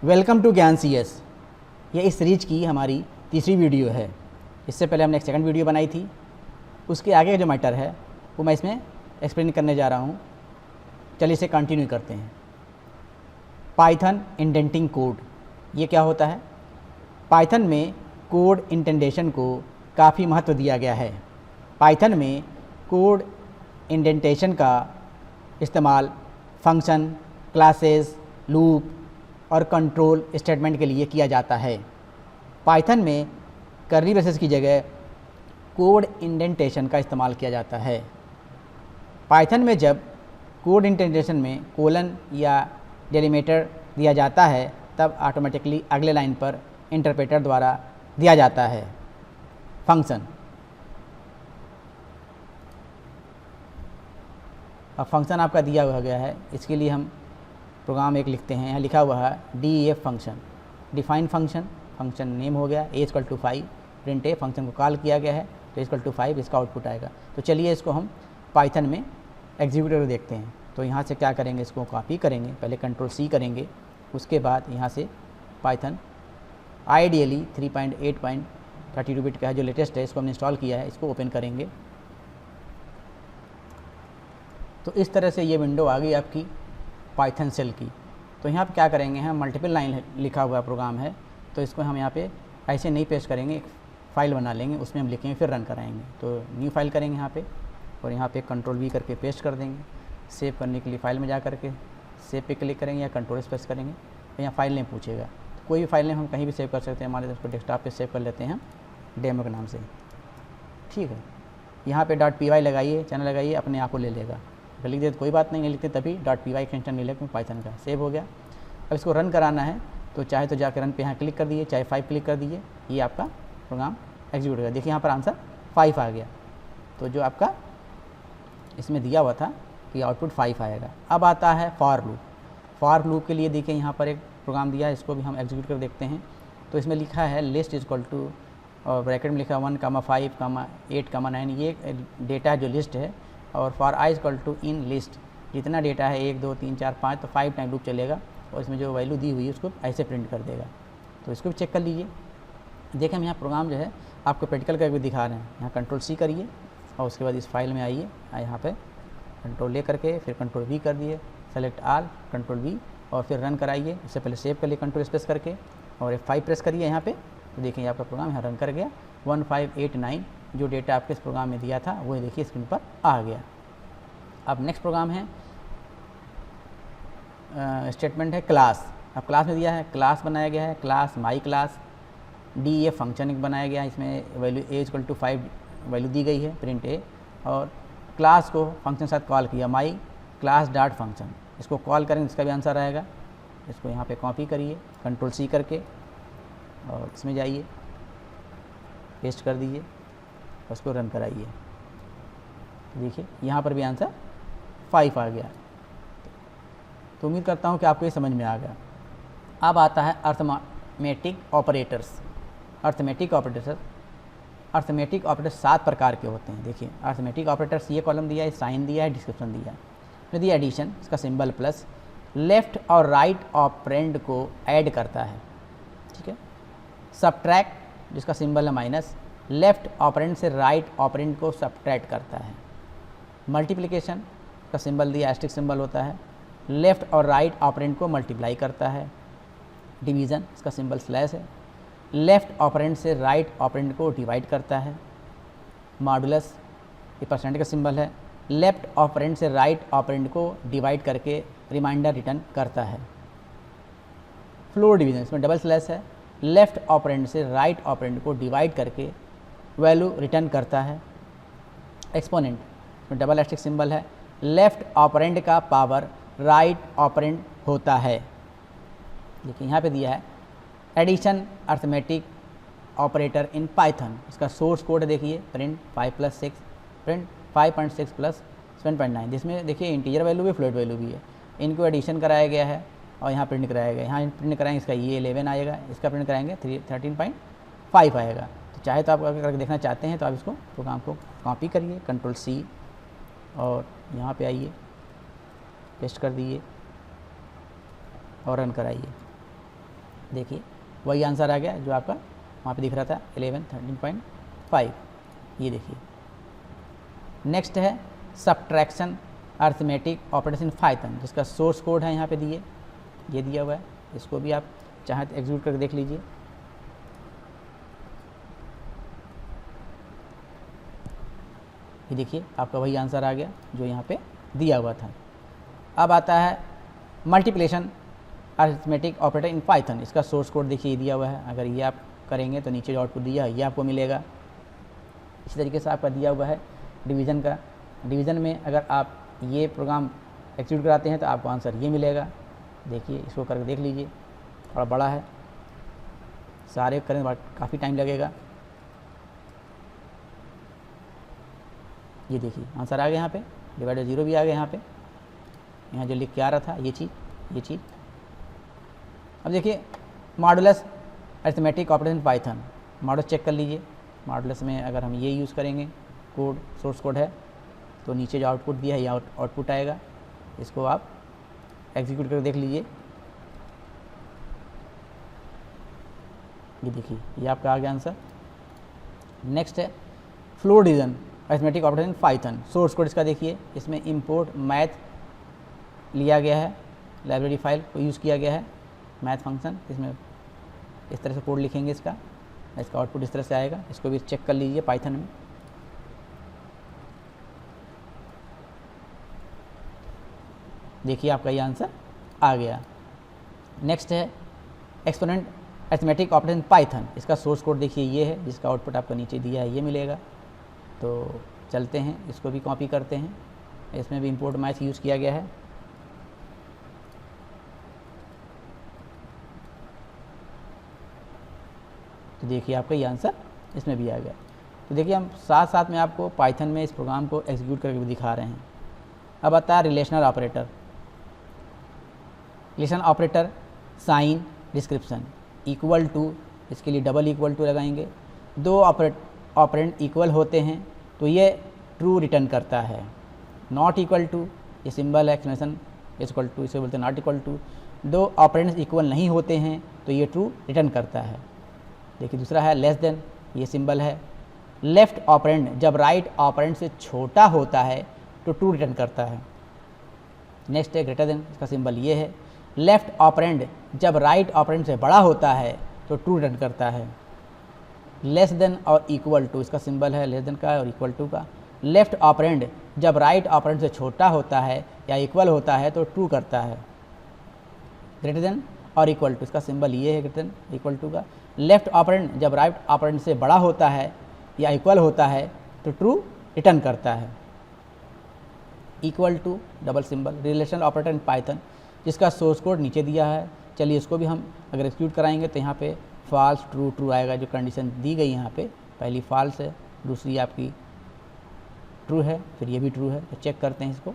Welcome to ज्ञान CS। ये इस सीरीज की हमारी तीसरी वीडियो है। इससे पहले हमने एक सेकंड वीडियो बनाई थी, उसके आगे का जो मैटर है वो मैं इसमें एक्सप्लेन करने जा रहा हूँ। चलिए इसे कंटिन्यू करते हैं। पाइथन इंडेंटिंग कोड, ये क्या होता है? पाइथन में कोड इंडेंटेशन को काफ़ी महत्व दिया गया है। पाइथन में कोड इंडेंटेशन का इस्तेमाल फंक्शन, क्लासेस, लूप और कंट्रोल स्टेटमेंट के लिए किया जाता है। पाइथन में कर्ली ब्रेसेस की जगह कोड इंडेंटेशन का इस्तेमाल किया जाता है। पाइथन में जब कोड इंडेंटेशन में कोलन या डेलिमीटर दिया जाता है तब ऑटोमेटिकली अगले लाइन पर इंटरप्रेटर द्वारा दिया जाता है फंक्शन। अब फंक्शन आपका दिया हुआ गया है, इसके लिए हम प्रोग्राम एक लिखते हैं। यहाँ लिखा हुआ है DEF function, define function, function name हो गया a=5, प्रिंट ए, फंक्शन को कॉल किया गया है तो a=5 इसका आउटपुट आएगा। तो चलिए इसको हम पाइथन में एग्जीक्यूट करके देखते हैं। तो यहाँ से क्या करेंगे, इसको कॉपी करेंगे, पहले Ctrl+C करेंगे, उसके बाद यहाँ से पाइथन आइडियली 3.8.32 बिट का है जो लेटेस्ट है, इसको हमने इंस्टॉल किया है, इसको ओपन करेंगे। तो इस तरह से ये विंडो आ गई आपकी पाइथन सेल की। तो यहाँ पे क्या करेंगे, हम मल्टीपल लाइन लिखा हुआ प्रोग्राम है तो इसको हम यहाँ पे ऐसे नहीं पेस्ट करेंगे, एक फ़ाइल बना लेंगे, उसमें हम लिखेंगे फिर रन कराएंगे। तो न्यू फाइल करेंगे यहाँ पे और यहाँ पे Ctrl+V करके पेस्ट कर देंगे। सेव करने के लिए फ़ाइल में जा करके सेव पे क्लिक करेंगे या Ctrl+ प्रेस करेंगे तो यहाँ फाइल नेम पूछेगा। तो कोई भी फाइल नेम हम कहीं भी सेव कर सकते हैं। मान लीजिए उसको डेस्कटॉप पे सेव कर लेते हैं डेमो के नाम से, ठीक है। यहाँ पे .py लगाइए, चैनल लगाइए, अपने आप को ले लेगा। अगर लिख दे तो कोई बात नहीं लिखते तभी .py एक्सटेंशन नहीं लेगा, पाइथन का सेव हो गया। अब इसको रन कराना है तो चाहे तो जाकर रन पे यहाँ क्लिक कर दीजिए, चाहे 5 क्लिक कर दीजिए, ये आपका प्रोग्राम एग्जीक्यूट होगा। देखिए यहाँ पर आंसर 5 आ गया। तो जो आपका इसमें दिया हुआ था कि आउटपुट 5 आएगा। अब आता है फॉर लूप। फॉर लूप के लिए देखिए यहाँ पर एक प्रोग्राम दिया है, इसको भी हम एग्जीक्यूट कर देखते हैं। तो इसमें लिखा है लिस्ट इक्वल टू और ब्रैकेट में लिखा 1, 5, 8, 9, ये डेटा जो लिस्ट है, और for I equal to in list, जितना डेटा है 1, 2, 3, 4, 5 तो 5 टाइम लूप चलेगा और इसमें जो वैल्यू दी हुई है उसको ऐसे प्रिंट कर देगा। तो इसको भी चेक कर लीजिए। देखिए हम यहाँ प्रोग्राम जो है आपको प्रैक्टिकल करके दिखा रहे हैं। यहाँ Ctrl+C करिए और उसके बाद इस फाइल में आइए, यहाँ पे कंट्रोल A करके फिर Ctrl+V कर दिए, सेलेक्ट आल, Ctrl+V और फिर रन कराइए। इससे पहले सेव कर लिए Ctrl प्रेस करके और F5 प्रेस करिए यहाँ पे। तो देखिए आपका प्रोग्राम यहाँ रन कर गया। 1589 जो डेटा आपके इस प्रोग्राम में दिया था वो देखिए स्क्रीन पर आ गया। अब नेक्स्ट प्रोग्राम है स्टेटमेंट है क्लास। अब क्लास में दिया है, क्लास बनाया गया है, class my class DEF function एक बनाया गया है, इसमें वैल्यू a=5 वैल्यू दी गई है, प्रिंट ए, और क्लास को फंक्शन साथ कॉल किया माई क्लास डॉट फंक्शन। इसको कॉल करेंगे, इसका भी आंसर आएगा। इसको यहाँ पे कॉपी करिए Ctrl+C करके और इसमें जाइए, पेस्ट कर दीजिए और उसको रन कराइए। देखिए यहाँ पर भी आंसर 5 आ गया। तो उम्मीद करता हूँ कि आपको ये समझ में आ गया। अब आता है अर्थमेटिक ऑपरेटर्स। अर्थमेटिक ऑपरेटर्स 7 प्रकार के होते हैं। देखिए अर्थमेटिक ऑपरेटर्स, ये कॉलम दिया है, साइन दिया है, डिस्क्रिप्शन दिया है। फिर दिया एडिशन, इसका सिंबल प्लस, लेफ़्ट और राइट ऑपरेंड को ऐड करता है, ठीक है। सब्ट्रैक्ट, जिसका सिंबल है माइनस, लेफ़्ट ऑपरेंड से राइट ऑपरेंड को सब्ट्रैक्ट करता है। मल्टीप्लिकेशन का सिंबल दिया, एस्टेरिस्क सिंबल होता है, लेफ़्ट और राइट ऑपरेंड को मल्टीप्लाई करता है। डिवीज़न, इसका सिंबल स्लैश है, लेफ़्ट ऑपरेंड से राइट ऑपरेंड को डिवाइड करता है। मॉडुलस, ये परसेंट का सिंबल है, लेफ़्ट ऑपरेंड से राइट ऑपरेंड को डिवाइड करके रिमाइंडर रिटर्न करता है। फ्लोर डिवीज़न, इसमें डबल स्लैश है, लेफ़्ट ऑपरेंड से राइट ऑपरेंड को डिवाइड करके वैल्यू रिटर्न करता है। एक्सपोनेंट, इसमें डबल एस्टेरिस्क सिंबल है, लेफ़्ट ऑपरेंड का पावर राइट ऑपरेंड होता है। देखिए यहाँ पे दिया है addition arithmetic operator in Python. इसका सोर्स कोड देखिए, प्रिंट 5 + 6, प्रिंट 5.6 + 7.9, जिसमें देखिए इंटीजर वैल्यू भी फ्लोट वैल्यू भी है। इनको एडिशन कराया गया है और यहाँ प्रिंट कराया गया है। यहाँ प्रिंट कराएंगे, इसका ये 11 आएगा, इसका प्रिंट कराएंगे 13.5 आएगा। तो चाहे तो आप अगर देखना चाहते हैं तो आप इसको प्रोग्राम को कॉपी करिए, Ctrl+C और यहाँ पे आइए, पेस्ट कर दिए और रन कराइए। देखिए वही आंसर आ गया जो आपका वहाँ पे दिख रहा था 11 13.5। ये देखिए नेक्स्ट है सब्ट्रैक्शन अर्थमेटिक ऑपरेशन पाइथन, जिसका सोर्स कोड है यहाँ पे ये दिया हुआ है। इसको भी आप चाहें तो एग्जीक्यूट करके देख लीजिए। ये देखिए आपका वही आंसर आ गया जो यहाँ पे दिया हुआ था। अब आता है multiplication arithmetic operator in Python, इसका सोर्स कोड देखिए ये दिया हुआ है। अगर ये आप करेंगे तो नीचे जो आउटपुट दिया है ये आपको मिलेगा। इसी तरीके से आपका दिया हुआ है डिवीज़न का। डिवीज़न में अगर आप ये प्रोग्राम एक्जीक्यूट कराते हैं तो आपको आंसर ये मिलेगा। देखिए इसको करके देख लीजिए, थोड़ा बड़ा है, सारे करने के बाद काफ़ी टाइम लगेगा। ये देखिए आंसर आ गया यहाँ पे, डिवाइड 0 भी आ गया यहाँ पे। यहाँ जो लिख के आ रहा था ये चीज़। अब देखिए modulus arithmetic operation Python, modulus check कर लीजिए। मॉडुलस में अगर हम ये यूज़ करेंगे कोड, सोर्स कोड है, तो नीचे जो आउटपुट दिया है ये आउटपुट आएगा। इसको आप एग्जीक्यूट करके देख लीजिए। ये देखिए ये आपका आ गया आंसर। नेक्स्ट है float division arithmetic operation Python, source code इसका देखिए। इसमें इंपोर्ट मैथ लिया गया है, लाइब्रेरी फाइल को यूज़ किया गया है, मैथ फंक्शन। इसमें इस तरह से कोड लिखेंगे इसका आउटपुट इस तरह से आएगा। इसको भी चेक कर लीजिए पाइथन में। देखिए आपका ये आंसर आ गया। नेक्स्ट है एक्सपोनेंट अरिथमेटिक ऑपरेशन पाइथन, इसका सोर्स कोड देखिए ये है, जिसका आउटपुट आपको नीचे दिया है ये मिलेगा। तो चलते हैं इसको भी कॉपी करते हैं। इसमें भी इंपोर्ट मैथ यूज़ किया गया है। तो देखिए आपका ये आंसर इसमें भी आ गया। तो देखिए हम साथ साथ में आपको पाइथन में इस प्रोग्राम को एग्जीक्यूट करके भी दिखा रहे हैं। अब आता है relational operator. Relation operator sign, description, equal to, इसके लिए डबल इक्वल टू लगाएंगे। दो ऑपरेंड इक्वल होते हैं तो ये ट्रू रिटर्न करता है। नॉट इक्वल टू, ये सिंबल है एक्सक्लेमेशन इक्वल टू, इसे बोलते हैं नॉट इक्वल टू। दो ऑपरेंड्स इक्वल नहीं होते हैं तो ये ट्रू रिटर्न करता है। देखिए दूसरा है लेस देन, ये सिंबल है। लेफ्ट ऑपरेंड जब राइट ऑपरेंड से छोटा होता है तो ट्रू रिटर्न करता है। नेक्स्ट है ग्रेटर देन, इसका सिंबल ये है। लेफ्ट ऑपरेंड जब राइट ऑपरेंड से बड़ा होता है तो ट्रू रिटर्न करता है। लेस देन और इक्वल टू, इसका सिंबल है लेस देन का और इक्वल टू का। लेफ्ट ऑपरेंड जब राइट ऑपरेंड से छोटा होता है या इक्वल होता है तो ट्रू करता है। ग्रेटर देन और इक्वल टू, इसका सिंबल ये है ग्रेटर देन इक्वल टू का। लेफ्ट ऑपरेंड जब राइट ऑपरेंड से बड़ा होता है या इक्वल होता है तो ट्रू रिटर्न करता है। Equal to double symbol, relational operator in Python, जिसका सोर्स कोड नीचे दिया है। चलिए इसको भी हम अगर एक्जीक्यूट कराएंगे तो यहाँ पे फॉल्स ट्रू ट्रू आएगा। जो कंडीशन दी गई यहाँ पे, पहली फॉल्स है, दूसरी आपकी ट्रू है, फिर ये भी ट्रू है। तो चेक करते हैं, इसको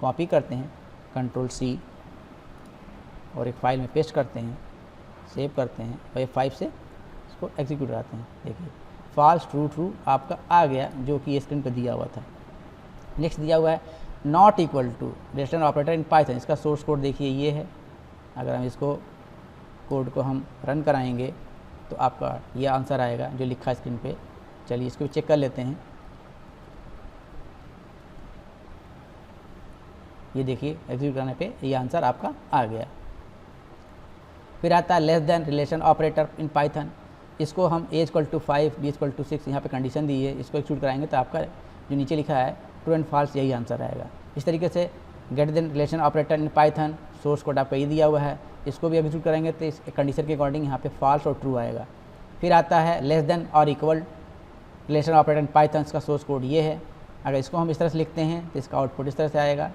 कॉपी करते हैं, Ctrl+C और एक फाइल में पेस्ट करते हैं, सेव करते हैं और F5 से इसको एग्जीक्यूट कराते हैं। देखिए फॉल्स ट्रू ट्रू आपका आ गया जो कि स्क्रीन पर दिया हुआ था। नेक्स्ट दिया हुआ है not equal to, relational operator in Python, इसका सोर्स कोड देखिए ये है। अगर हम इसको कोड को हम रन कराएंगे तो आपका ये आंसर आएगा जो लिखा है स्क्रीन पे। चलिए इसको चेक कर लेते हैं। ये देखिए एग्जीक्यूट करने पे ये आंसर आपका आ गया। फिर आता है less than relation operator in Python, इसको हम a = 5 b = 6 यहाँ पे कंडीशन दी है। इसको एक्जीक्यूट कराएंगे तो आपका जो नीचे लिखा है ट्रू एंड फॉल्स यही आंसर आएगा। इस तरीके से greater than relation operator in Python, source code आपका ये दिया हुआ है। इसको भी एग्जीक्यूट करेंगे तो इस कंडीशन के अकॉर्डिंग यहाँ पे फॉल्स और ट्रू आएगा। फिर आता है लेस देन और equal relation operator in Python, इसका सोर्स कोड ये है। अगर इसको हम इस तरह से लिखते हैं तो इसका आउटपुट इस तरह से आएगा।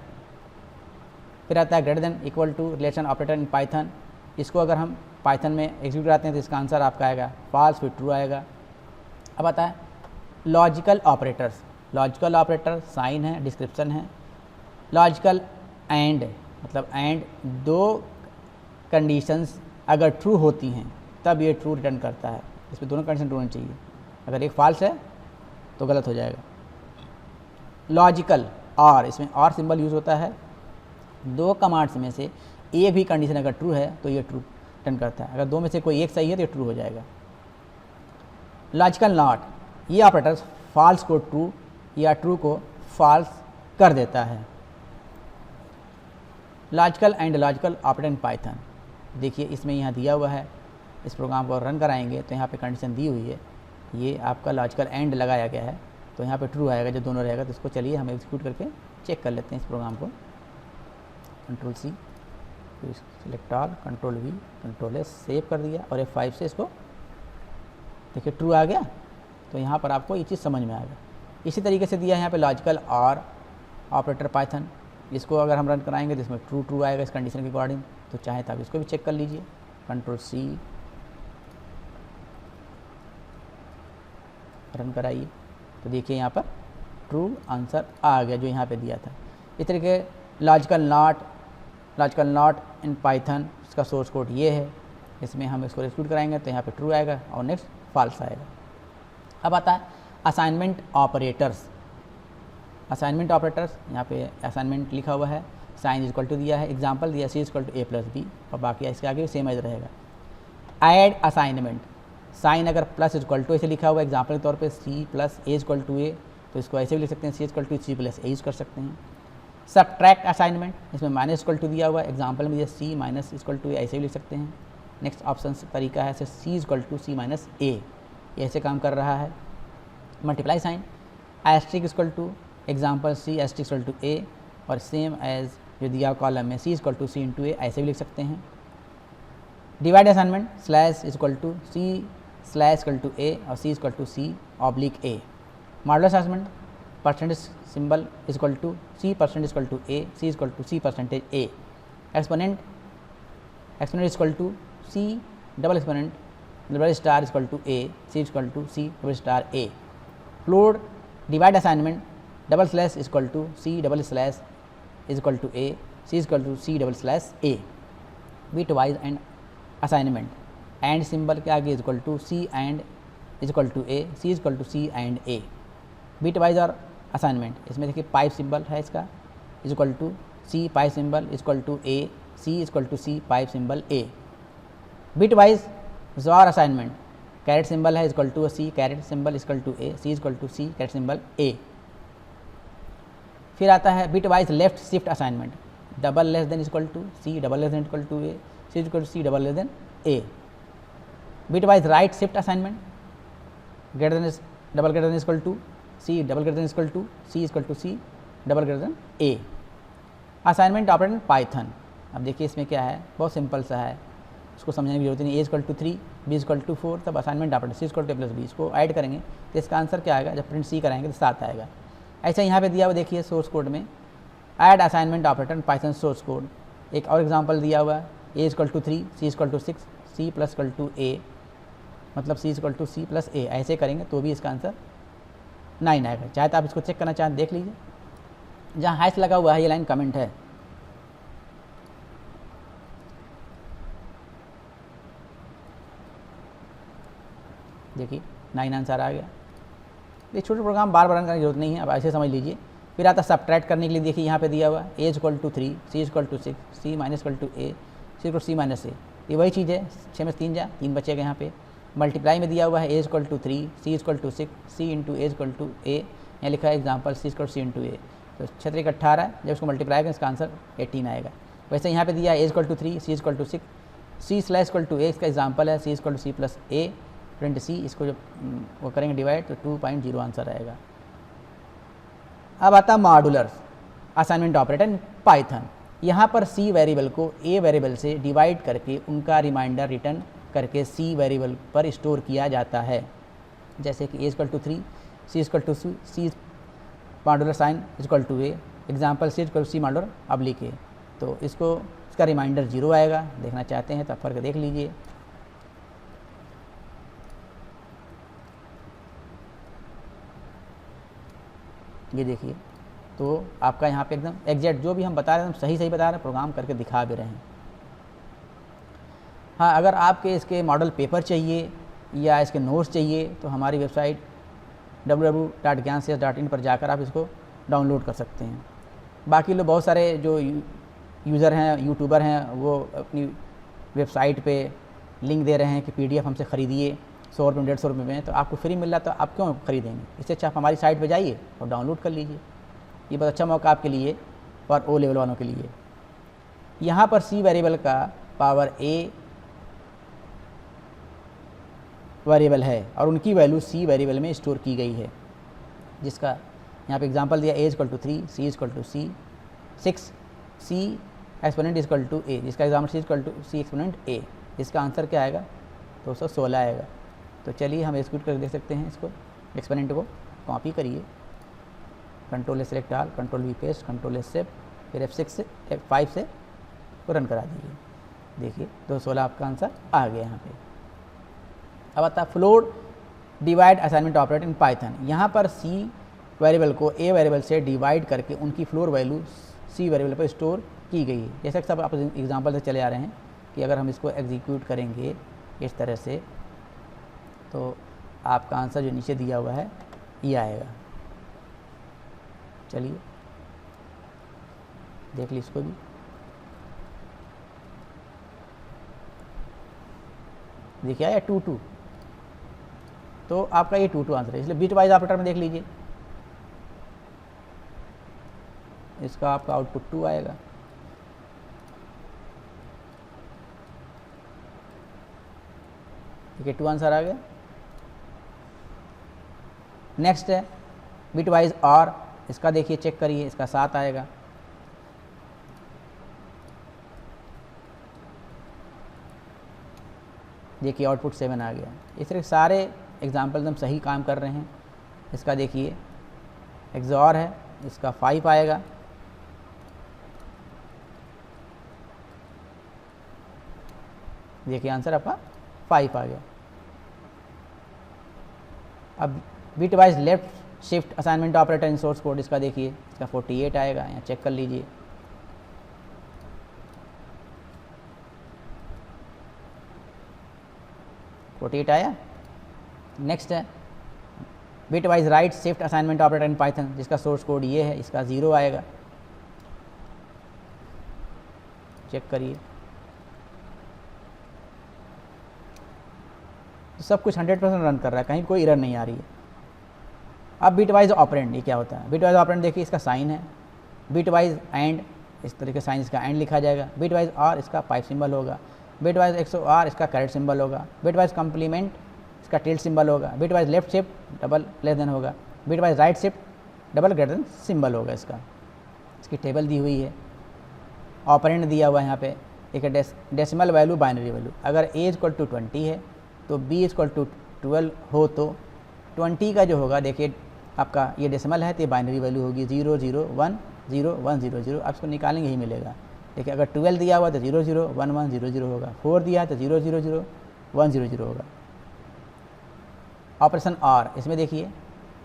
फिर आता है greater than equal to relation operator in Python, इसको अगर हम पाइथन में एग्जीक्यूट कराते हैं तो इसका आंसर आपका आएगा फॉल्स फिर ट्रू आएगा। अब आता है logical operators. Logical operator sign है, डिस्क्रिप्शन है। लॉजिकल एंड, मतलब एंड दो कंडीशंस अगर ट्रू होती हैं तब ये ट्रू रिटर्न करता है। इसमें दोनों कंडीशन ट्रू होनी चाहिए, अगर एक फॉल्स है तो गलत हो जाएगा। लॉजिकल और, इसमें और सिंबल यूज़ होता है। दो कमांड्स में से ए भी कंडीशन अगर ट्रू है तो ये ट्रू रिटर्न करता है। अगर दो में से कोई एक सही है तो ये ट्रू हो जाएगा। लॉजिकल नॉट, ये ऑपरेटर फॉल्स को ट्रू या ट्रू को फॉल्स कर देता है। Logical and logical operator in Python, देखिए इसमें यहाँ दिया हुआ है, इस प्रोग्राम को रन कराएंगे तो यहाँ पे कंडीशन दी हुई है, ये आपका लॉजिकल एंड लगाया गया है, तो यहाँ पे ट्रू आएगा जब दोनों रहेगा। तो इसको चलिए हम एग्जीक्यूट करके चेक कर लेते हैं इस प्रोग्राम को। Control C, select all, control V, control S, save कर दिया और F5 से इसको देखिए ट्रू आ गया। तो यहाँ पर आपको ये चीज़ समझ में आएगा। इसी तरीके से दिया है यहाँ पे लॉजिकल और ऑपरेटर पाइथन, इसको अगर हम रन कराएंगे तो इसमें ट्रू ट्रू आएगा इस कंडीशन के अकॉर्डिंग। तो चाहे तो आप इसको भी चेक कर लीजिए, कंट्रोल सी, रन कराइए तो देखिए यहाँ पर ट्रू आंसर आ गया जो यहाँ पे दिया था। इस तरीके लॉजिकल नॉट इन पाइथन, इसका सोर्स कोड ये है, इसमें हम इसको एग्जीक्यूट कराएंगे तो यहाँ पे ट्रू आएगा और नेक्स्ट फॉल्स आएगा। अब आता है असाइनमेंट ऑपरेटर्स। असाइनमेंट ऑपरेटर्स, यहाँ पे असाइनमेंट लिखा हुआ है, साइन इक्वल टू दिया है, एग्जाम्पल दिया C equal to A plus B, और बाकी इसके आगे भी सेम एज रहेगा। ऐड असाइनमेंट, साइन अगर प्लस इक्वल टू ऐसे लिखा हुआ है एग्जाम्पल के तौर पे C plus A equal to A, तो इसको ऐसे भी लिख सकते हैं, C equal to C plus A use कर सकते हैं। सबट्रैक्ट असाइनमेंट, इसमें माइनस इक्वल टू दिया हुआ है, एग्जाम्पल में दिया C minus equal to A, ऐसे भी लिख सकते हैं। नेक्स्ट ऑप्शन तरीका है C equal to C minus A, ऐसे काम कर रहा है। Multiply sign, asterisk equal to example C asterisk equal to A, और सेम एज जो दिया कॉलम में C equal to C into A, ऐसे भी लिख सकते हैं। Divide assignment, slash equal to C slash equal to A और C equal to C oblique A. Modulus assignment, percentage symbol equal to C percent equal to A, C equal to C percentage A. Exponent equal to C double exponent double star equal to A, C equal to C double star A. Float divide assignment, double slash equal to C double slash equal to A, C equal to C double slash A. Bitwise and assignment, and symbol के आगे equal to C and equal to A, C equal to C and A. Bitwise or assignment, इसमें देखिए pipe symbol है इसका, equal to C pipe symbol equal to A, C equal to C pipe symbol A. Bitwise or assignment, caret symbol है equal to C caret symbol equal to A, C equal to C caret symbol A. फिर आता है bitwise left shift assignment, double less than equal to C double less than equal to A, C equal to C double less than A. Bitwise right shift assignment, greater than double greater than equal to C double greater than equal to C equal to C double greater than A. Assignment operator in Python, अब देखिए इसमें क्या है, बहुत simple सा है, इसको समझने की जरूरत नहीं। A equal to 3, B equal to 4, तब assignment operator C equal to A plus B, इसको ऐड करेंगे तो इसका आंसर क्या आएगा, जब प्रिंट सी कराएंगे तो 7 आएगा। ऐसा यहाँ पे दिया हुआ देखिए सोर्स कोड में, add assignment operator in Python source code. एक और एग्जांपल दिया हुआ है, A equal to 3, C equal to 6, C plus equal to A, मतलब C equal to C plus A, ऐसे करेंगे तो भी इसका आंसर 9 आएगा। चाहे तो आप इसको चेक करना चाहें देख लीजिए, जहाँ हैश लगा हुआ है ये लाइन कमेंट है। देखिए 9 आंसर आ गया। ये छोटे प्रोग्राम बार बार रन करने की जरूरत नहीं है, अब ऐसे समझ लीजिए। फिर आता सब्ट्रैक्ट करने के लिए, देखिए यहाँ पे दिया हुआ A equal to 3, C equal to 6, C minus equal to A, C equal to C minus A, ये वही चीज़ है। 6 में 3 जा 3 बचेगा यहाँ पे। मल्टीप्लाई में दिया हुआ है A equal to 3, C equal to 6, C into A equal to A, यहाँ लिखा है example C equal to C into A, तो 6 3 18 है, जब उसको मल्टीप्लाई करें इसका आंसर 18 आएगा। वैसे यहाँ पे दिया है A equal to 3, C equal to 6, C slash equal to A, इसका एग्जाम्पल है C equal to C plus A, print C, इसको जब वो करेंगे डिवाइड तो 2.0 आंसर आएगा। अब आता मॉडुलर्स असाइनमेंट ऑपरेटर इन पाइथन। यहाँ पर सी वेरिएबल को ए वेरिएबल से डिवाइड करके उनका रिमाइंडर रिटर्न करके सी वेरिएबल पर स्टोर किया जाता है। जैसे कि A equal to 3, C equal to C modular sign equal to A, example C equal to C modular oblique A, तो इसको इसका रिमाइंडर 0 आएगा। देखना चाहते हैं तो फर्क देख लीजिए। ये देखिए, तो आपका यहाँ पे एकदम एग्जैक्ट जो भी हम बता रहे हैं सही बता रहे हैं, प्रोग्राम करके दिखा भी रहे हैं। हाँ, अगर आपके इसके मॉडल पेपर चाहिए या इसके नोट्स चाहिए तो हमारी वेबसाइट www.gyancs.in पर जाकर आप इसको डाउनलोड कर सकते हैं। बाकी लोग बहुत सारे जो यूज़र हैं, यूट्यूबर हैं, वो अपनी वेबसाइट पे लिंक दे रहे हैं कि PDF हमसे ख़रीदिए 100 रुपये 150 रुपये में, तो आपको फ्री मिल रहा तो आप क्यों ख़रीदेंगे? इससे अच्छा आप हमारी साइट पे जाइए और डाउनलोड कर लीजिए। ये बहुत अच्छा मौका आपके लिए और O लेवल वालों के लिए। यहाँ पर C वेरिएबल का पावर A वेरिएबल है और उनकी वैल्यू C वेरिएबल में स्टोर की गई है, जिसका यहाँ पे एग्जांपल दिया A = 3, C = C 6, C exponent = A, जिसका एग्जाम्पल C एक्सपोनेंट A। इसका आंसर क्या आएगा? 216 आएगा। तो चलिए हम एक्सिक्यूट करके देख सकते हैं इसको। एक्सपोनेंट को कॉपी करिए, Ctrl+A select all, Ctrl+V paste, Ctrl+S save, फिर F5 से रन करा दीजिए। देखिए 216 आपका आंसर आ गया यहाँ पे। अब आता है float divide assignment operator in Python. यहाँ पर C वेरिएबल को A वेरिएबल से डिवाइड करके उनकी फ्लोर वैल्यू C वेरिएबल पर स्टोर की गई है। जैसे कि सब आप एग्जांपल से चले आ रहे हैं कि अगर हम इसको एग्जीक्यूट करेंगे इस तरह से, तो आपका आंसर जो नीचे दिया हुआ है ये आएगा। चलिए देख लीजिए इसको भी। देखिए आया 2 तो आपका ये 2 आंसर है, इसलिए बिट वाइज ऑपरेटर में देख लीजिए, इसका आपका आउटपुट 2 आएगा। ठीक है, 2 आंसर आ गया। नेक्स्ट है बिट वाइज और, इसका देखिए चेक करिए, इसका 7 आएगा। देखिए आउटपुट 7 आ गया। इस तरह सारे एग्जाम्पल्स हम सही काम कर रहे हैं। इसका देखिए एक्सॉर है, इसका 5 आएगा। देखिए आंसर आपका 5 आ गया। अब bitwise left shift assignment operator in source code, इसका देखिए इसका 48 आएगा। यहाँ चेक कर लीजिए। आया। नेक्स्ट है bitwise right shift assignment operator in Python, जिसका सोर्स कोड ये है, इसका 0 आएगा। चेक करिए, तो सब कुछ 100% रन कर रहा है, कहीं कोई एरर नहीं आ रही है। अब बिट वाइज ऑपरेंड, ये क्या होता है? बिट वाइज ऑपरेंड देखिए, इसका साइन है। बिट वाइज एंड, इस तरीके साइन इसका एंड लिखा जाएगा। बिट वाइज और, इसका पाइप सिंबल होगा। बिट वाइज XOR, इसका कैरेट सिंबल होगा। बिट वाइज कम्प्लीमेंट, इसका टिल्ट सिंबल होगा। Bitwise left shift double less than होगा। Bitwise right shift double greater than symbol होगा। इसकी टेबल दी हुई है, ऑपरेंड दिया हुआ है यहाँ पे। एक है डेसिमल वैल्यू, बाइनरी वैल्यू। अगर A = 20 है तो B = 12 हो तो 20 का जो होगा, देखिए आपका ये डेसिमल है तो ये बाइनरी वैल्यू होगी 0 0 1 0 1 0 0। आप इसको निकालेंगे ही मिलेगा। देखिए अगर 12 दिया हुआ तो 0 0 1 1 0 0 होगा। 4 दिया तो 0 0 0 1 0 0 होगा। ऑपरेशन और, इसमें देखिए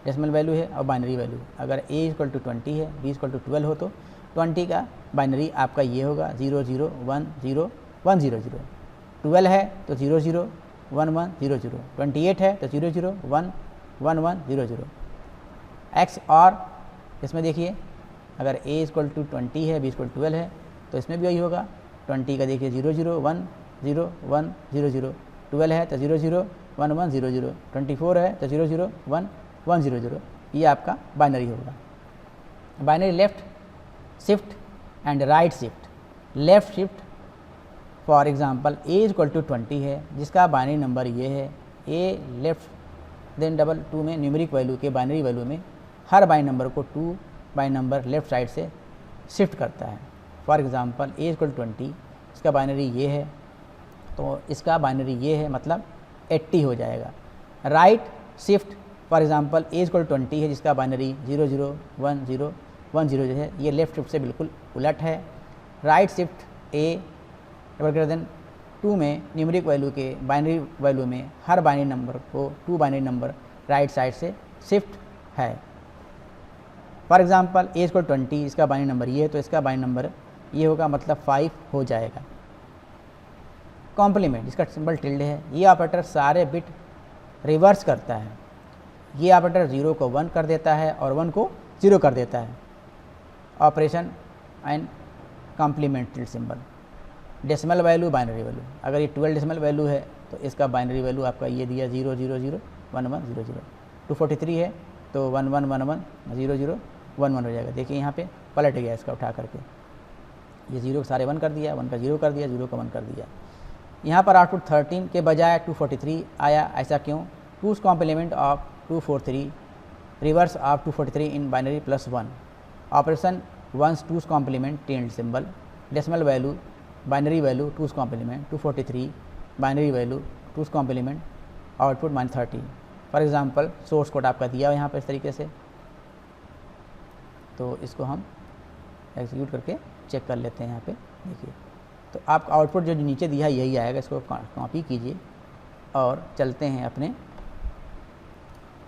डेसिमल वैल्यू है और बाइनरी वैल्यू। अगर A = 20 है, B = 12 हो तो 20 का बाइनरी आपका ये होगा 0 0 1 0 1 0 0। 12 है तो 0 0 1 1 0 0। 28 है तो 0 0 1 1 1 0 0। एक्स और, इसमें देखिए अगर A = 20 है, B = 12 है तो इसमें भी वही होगा। 20 का देखिए 0 0 1 0 1 0 0। 12 है तो 0 0 1 1 0 0। 24 है तो 0 0 1 1 0 0। ये आपका बाइनरी होगा। Binary left shift and right shift. Left shift for example A = 20 है, जिसका बाइनरी नंबर ये है। A लेफ्ट देन डबल 2 में न्यूमेरिक वैल्यू के बाइनरी वैल्यू में हर बाइनरी नंबर को 2 बाइनरी नंबर लेफ्ट साइड से शिफ्ट करता है। फॉर एग्जांपल A = 20, इसका बाइनरी ये है तो इसका बाइनरी ये है, मतलब 80 हो जाएगा। Right shift for example A = 20 है, जिसका बाइनरी 0 0 1 0 1 0 जो है, ये लेफ्ट शिफ्ट से बिल्कुल उलट है। राइट शिफ्ट A > 2 में न्यूमेरिक वैल्यू के बाइनरी वैल्यू में हर बाइनरी नंबर को 2 बाइनरी नंबर राइट साइड से शिफ्ट है। फॉर एग्जांपल A = 20, इसका बाइनरी नंबर ये है तो इसका बाइनरी नंबर ये होगा, मतलब 5 हो जाएगा। कॉम्प्लीमेंट, इसका सिंबल टिल्ड है। ये ऑपरेटर सारे बिट रिवर्स करता है। ये ऑपरेटर 0 को 1 कर देता है और 1 को 0 कर देता है। Operation and complement tilde symbol. Decimal value, binary value. अगर ये 12 डेसिमल वैल्यू है तो इसका बाइनरी वैल्यू आपका ये दिया 0001100। 243 है तो 11110011 हो जाएगा। देखिए यहाँ पे पलट गया इसका उठा करके, ये 0 के सारे 1 कर दिया, 1 का 0 कर दिया, 0 का 1 कर दिया। यहाँ पर आउटपुट 13 के बजाय 243 आया। ऐसा क्यों? 2's complement of 243 reverse of 243 in binary plus 1 operation ones 2's complement tend symbol decimal value binary value 2's complement 243 binary value 2's complement output -30। For example source code आपका दिया हुआ यहाँ पर इस तरीके से, तो इसको हम एग्जीक्यूट करके चेक कर लेते हैं। यहाँ पे देखिए तो आपका आउटपुट जो नीचे दिया है यही आएगा। इसको कॉपी कीजिए और चलते हैं अपने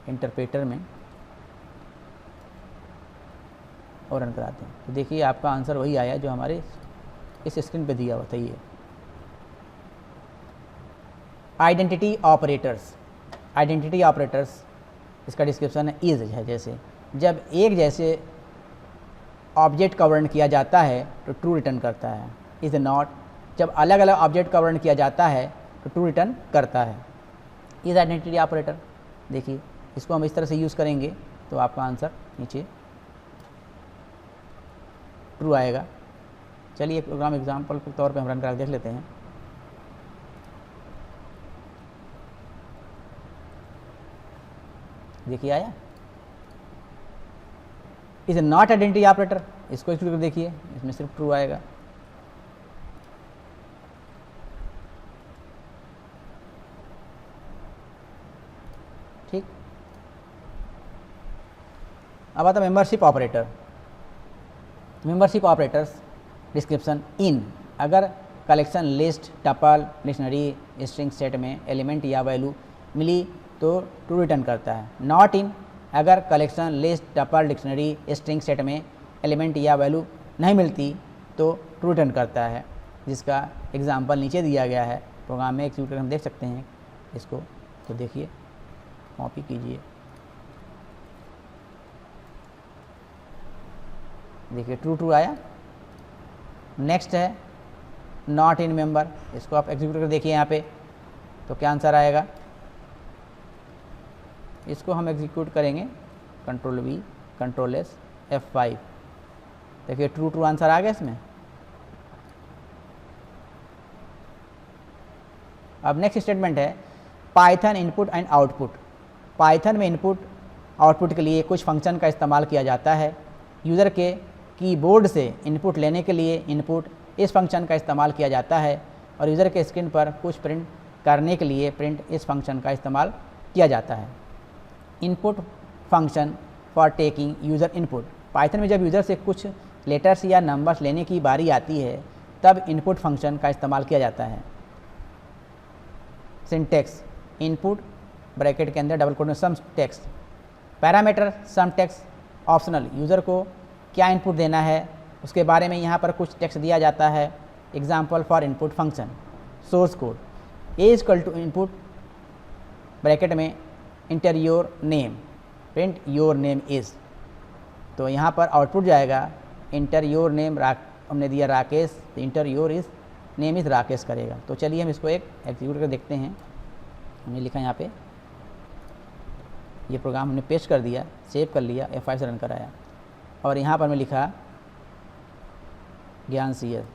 इंटरप्रेटर में और रन कराते हैं। तो देखिए आपका आंसर वही आया जो हमारे इस स्क्रीन पे दिया हुआ था। ये आइडेंटिटी ऑपरेटर्स, आइडेंटिटी ऑपरेटर्स इसका डिस्क्रिप्शन इज है, जैसे जब एक जैसे ऑब्जेक्ट का वर्णन किया जाता है तो ट्रू रिटर्न करता है। इज नॉट, जब अलग अलग ऑब्जेक्ट का वर्णन किया जाता है तो ट्रू रिटर्न करता है। इज आइडेंटिटी ऑपरेटर, देखिए इसको हम इस तरह से यूज़ करेंगे तो आपका आंसर नीचे ट्रू आएगा। चलिए प्रोग्राम एग्जाम्पल के तौर पे हम रन कर देख लेते हैं। देखिए आया, इज नॉट आइडेंटिटी ऑपरेटर, इसको एक्सक्लूड कर देखिए, इसमें सिर्फ ट्रू आएगा। ठीक, अब आता membership operator. Membership operators description in, अगर collection list tuple dictionary string set में एलिमेंट या वैल्यू मिली तो ट्रू रिटर्न करता है। नॉट इन, अगर collection list tuple dictionary string set में एलिमेंट या वैल्यू नहीं मिलती तो ट्रू रिटर्न करता है, जिसका एग्जांपल नीचे दिया गया है। प्रोग्राम में एक्जीक्यूट करके हम देख सकते हैं इसको। तो देखिए कॉपी कीजिए, देखिए ट्रू ट्रू आया। नेक्स्ट है नॉट इन मेंबर, इसको आप एग्जीक्यूट करके देखिए यहाँ पे तो क्या आंसर आएगा। इसको हम एग्जीक्यूट करेंगे control V control S F5, देखिए ट्रू ट्रू आंसर आ गया इसमें। अब नेक्स्ट स्टेटमेंट है Python input and output. Python में इनपुट आउटपुट के लिए कुछ फंक्शन का इस्तेमाल किया जाता है। यूज़र के कीबोर्ड से इनपुट लेने के लिए इनपुट इस फंक्शन का इस्तेमाल किया जाता है और यूज़र के स्क्रीन पर कुछ प्रिंट करने के लिए प्रिंट इस फंक्शन का इस्तेमाल किया जाता है। Input function for taking user input, Python में जब यूज़र से कुछ लेटर्स या नंबर्स लेने की बारी आती है तब इनपुट फंक्शन का इस्तेमाल किया जाता है। सिंटेक्स इनपुट ब्रैकेट के अंदर डबल कोट में some text, parameter some text optional, user को क्या इनपुट देना है उसके बारे में यहाँ पर कुछ टेक्स्ट दिया जाता है। Example for input function source code A equal to input bracket में enter your name print your name is, तो यहाँ पर आउटपुट जाएगा इंटर योर नेम, हमने दिया राकेश तो inter your is name is Rakesh करेगा। तो चलिए हम इसको एक एग्जीक्यूट कर देखते हैं। हमने लिखा यहाँ पे, ये प्रोग्राम हमने पेस्ट कर दिया, सेव कर लिया, F5 से रन कराया और यहाँ पर मैं लिखा ज्ञान CS,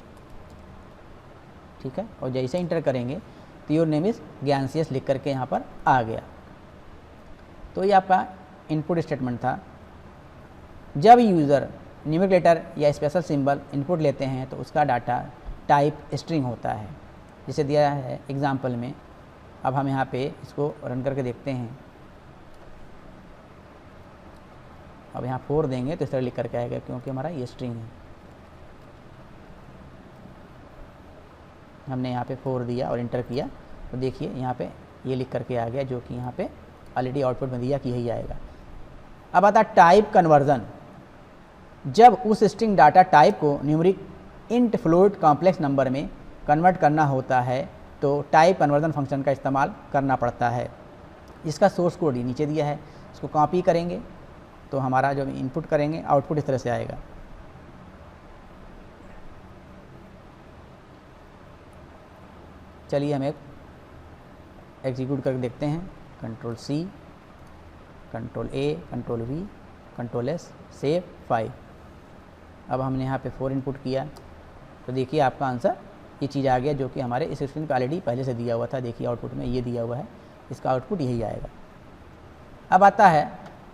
ठीक है। और जैसे इंटर करेंगे तो योर नेम इज़ ज्ञान CS लिख करके यहाँ पर आ गया। तो ये आपका इनपुट स्टेटमेंट था। जब यूज़र न्यूमेरिक लेटर या स्पेशल सिंबल इनपुट लेते हैं तो उसका डाटा टाइप स्ट्रिंग होता है, जिसे दिया है एग्जाम्पल में। अब हम यहाँ पे इसको रन करके देखते हैं। अब यहाँ 4 देंगे तो इस तरह लिख करके आएगा क्योंकि हमारा ये स्ट्रिंग है। हमने यहाँ पे 4 दिया और इंटर किया तो देखिए यहाँ पे ये लिख करके आ गया, जो कि यहाँ पे ऑलरेडी आउटपुट में दिया कि यही आएगा। अब आता टाइप कन्वर्जन, जब उस स्ट्रिंग डाटा टाइप को numeric int float complex number में कन्वर्ट करना होता है तो टाइप कन्वर्जन फंक्शन का इस्तेमाल करना पड़ता है। इसका सोर्स कोड ही नीचे दिया है, इसको कॉपी करेंगे तो हमारा जो इनपुट करेंगे आउटपुट इस तरह से आएगा। चलिए हम एक एग्जीक्यूट करके देखते हैं। Control C, control A, control V, control S, save 5। अब हमने यहाँ पे 4 इनपुट किया तो देखिए आपका आंसर ये चीज़ आ गया, जो कि हमारे इस स्क्रीन पर ऑलरेडी पहले से दिया हुआ था। देखिए आउटपुट में ये दिया हुआ है, इसका आउटपुट यही आएगा। अब आता है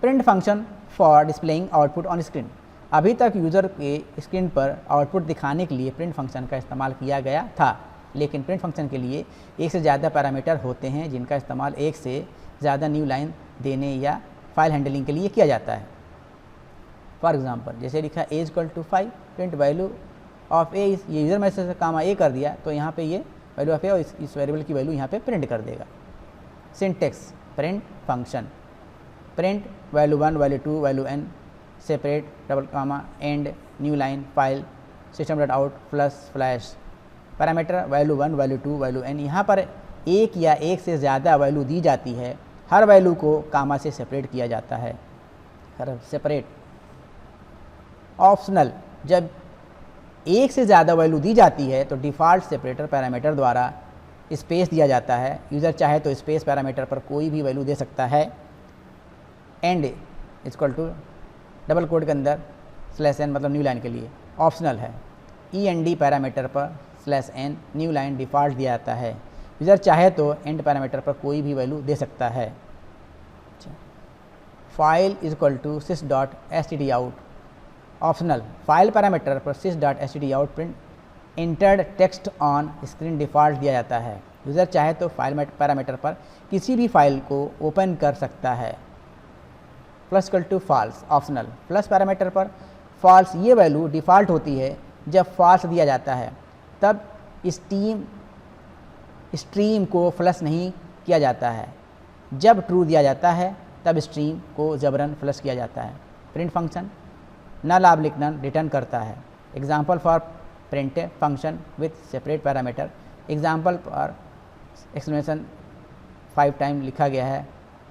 print function for displaying output on screen. अभी तक यूज़र के स्क्रीन पर आउटपुट दिखाने के लिए प्रिंट फंक्शन का इस्तेमाल किया गया था, लेकिन प्रिंट फंक्शन के लिए एक से ज़्यादा पैरामीटर होते हैं जिनका इस्तेमाल एक से ज़्यादा न्यू लाइन देने या फाइल हैंडलिंग के लिए किया जाता है। फॉर एग्जांपल जैसे लिखा A equal to 5, print value of A, ये यूज़र मैसेज से काम ए कर दिया तो यहाँ पे ये वैल्यू ऑफ ए और इस वेरिएबल की वैल्यू यहाँ पे प्रिंट कर देगा। Syntax print function, print value 1, value 2, value n, separate double comma end new line file system dot out plus flash. Parameter value 1, value 2, value n। यहाँ पर एक या एक से ज़्यादा वैल्यू दी जाती है, हर वैल्यू को कामा से सेपरेट किया जाता है। सेपरेट ऑप्शनल, जब एक से ज़्यादा वैल्यू दी जाती है तो डिफ़ॉल्ट सेपरेटर पैरामीटर द्वारा स्पेस दिया जाता है। यूज़र चाहे तो स्पेस पैरामीटर पर कोई भी वैल्यू दे सकता है। End equal to double quote के अंदर /n मतलब न्यू लाइन के लिए ऑप्शनल है। END पैरामीटर पर /n न्यू लाइन डिफ़ॉल्ट दिया जाता है। यूज़र चाहे तो एंड पैरामीटर पर कोई भी वैल्यू दे सकता है। File equal to sys dot stdout optional, file parameter पर sys dot stdout print entered text on screen default दिया जाता है। यूज़र चाहे तो फाइल पैरामीटर पर किसी भी फाइल को ओपन कर सकता है। Plus equal to false optional, plus parameter पर फॉल्स ये वैल्यू डिफ़ॉल्ट होती है जब फॉल्स दिया जाता है तब स्ट्रीम को फ्लश नहीं किया जाता है। जब ट्रू दिया जाता है तब स्ट्रीम को जबरन फ्लश किया जाता है। प्रिंट फंक्शन नल ऑब्लिक नन रिटर्न करता है। Example for print function with separate parameter, example for exclamation 5 time लिखा गया है।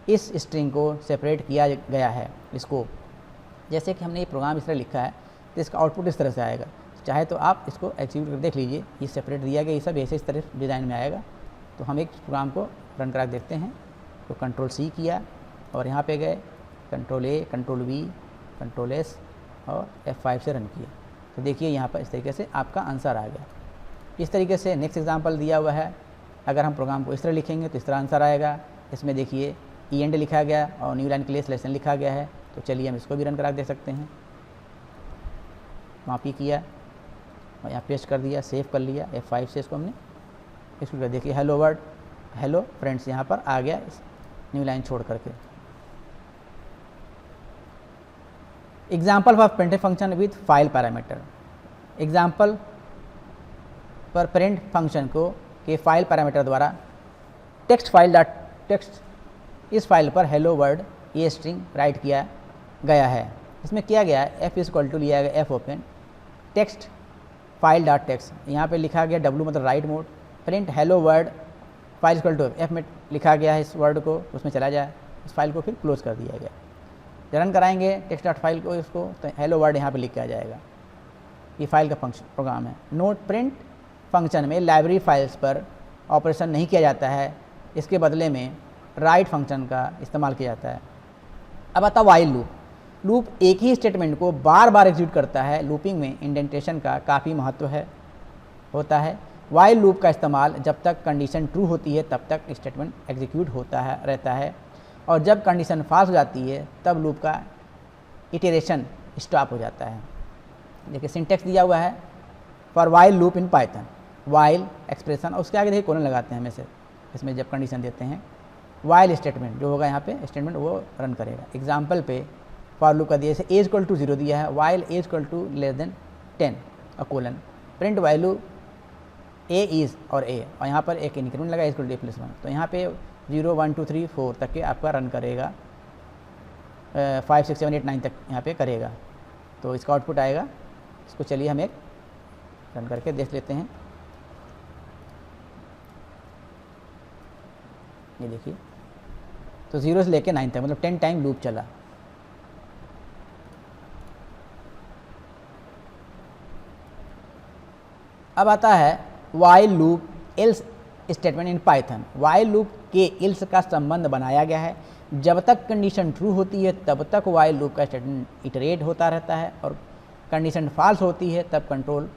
इस स्ट्रिंग को सेपरेट किया गया है। इसको जैसे कि हमने ये प्रोग्राम इस तरह लिखा है तो इसका आउटपुट इस तरह से आएगा। चाहे तो आप इसको एग्जीक्यूट कर देख लीजिए, ये सेपरेट दिया गया, ये सब ऐसे इस तरह डिज़ाइन में आएगा। तो हम एक प्रोग्राम को रन करा देखते हैं। तो कंट्रोल सी किया और यहाँ पे गए, control A, control V, control S और F5 से रन किया। तो देखिए यहाँ पर इस तरीके से आपका आंसर आ गया। इस तरीके से नेक्स्ट एग्जांपल दिया हुआ है। अगर हम प्रोग्राम को इस तरह लिखेंगे तो इस तरह आंसर आएगा। इसमें देखिए END लिखा गया और न्यू लाइन के लिए /n लिखा गया है। तो चलिए हम इसको भी रन करा दे सकते हैं। कॉपी किया और यहाँ पेस्ट कर दिया, सेव कर लिया। F5 से इसको हमने इसको कर, देखिए हेलो वर्ड, हेलो फ्रेंड्स यहाँ पर आ गया इस न्यू लाइन छोड़ करके। Example for print function with file parameter, example पर प्रिंट फंक्शन को के फाइल पैरामीटर द्वारा टेक्स्ट फाइल डॉट टेक्स्ट, इस फाइल पर हेलो वर्ड ये स्ट्रिंग राइट किया गया है। इसमें किया गया है F इक्वल टू लिया गया F open text file dot text, यहाँ पे लिखा गया W मतलब write mode, print hello world file equal to F में लिखा गया है इस वर्ड को, उसमें चला जाए, इस फाइल को फिर क्लोज कर दिया गया। रन कराएंगे टेक्स्ट डॉट फाइल को, इसको तो हेलो वर्ड यहाँ पे लिख के आ जाएगा। ये फाइल का फंक्शन प्रोग्राम है। नोट प्रिंट फंक्शन में लाइब्रेरी फाइल्स पर ऑपरेशन नहीं किया जाता है, इसके बदले में राइट फंक्शन का इस्तेमाल किया जाता है। अब आता वाइल लूप। लूप एक ही स्टेटमेंट को बार बार एग्जीक्यूट करता है। लूपिंग में इंडेंटेशन का काफ़ी महत्व होता है। वाइल लूप का इस्तेमाल जब तक कंडीशन ट्रू होती है तब तक स्टेटमेंट एग्जीक्यूट रहता है और जब कंडीशन फॉल्स हो जाती है तब लूप का इटरेशन स्टॉप हो जाता है। देखिए सिंटेक्स दिया हुआ है for while loop in Python, while expression और उसके आगे देखिए कोलन लगाते हैं हमें से, इसमें जब कंडीशन देते हैं वाइल स्टेटमेंट जो होगा यहाँ पे स्टेटमेंट वो रन करेगा। एग्जाम्पल पे फॉर लूप का दिया जैसे ए इक्वल टू 0 दिया है, वाइल ए इक्वल टू <10 और colon print value A is और ए और यहाँ पर एक इंक्रीमेंट लगा इक्वल टू A+1। तो यहाँ पे 0 1 2 3 4 तक के आपका रन करेगा, 5 6 7 8 9 तक यहाँ पे करेगा। तो इसका आउटपुट आएगा। इसको चलिए हम एक रन करके देख लेते हैं। ये देखिए तो 0 से लेके 9 तक मतलब 10 टाइम लूप चला। अब आता है while loop else statement in Python. While loop के इल्स का संबंध बनाया गया है। जब तक कंडीशन ट्रू होती है तब तक वाइल लूप का स्टेटमेंट इटरेट होता रहता है, और कंडीशन फॉल्स होती है तब कंट्रोल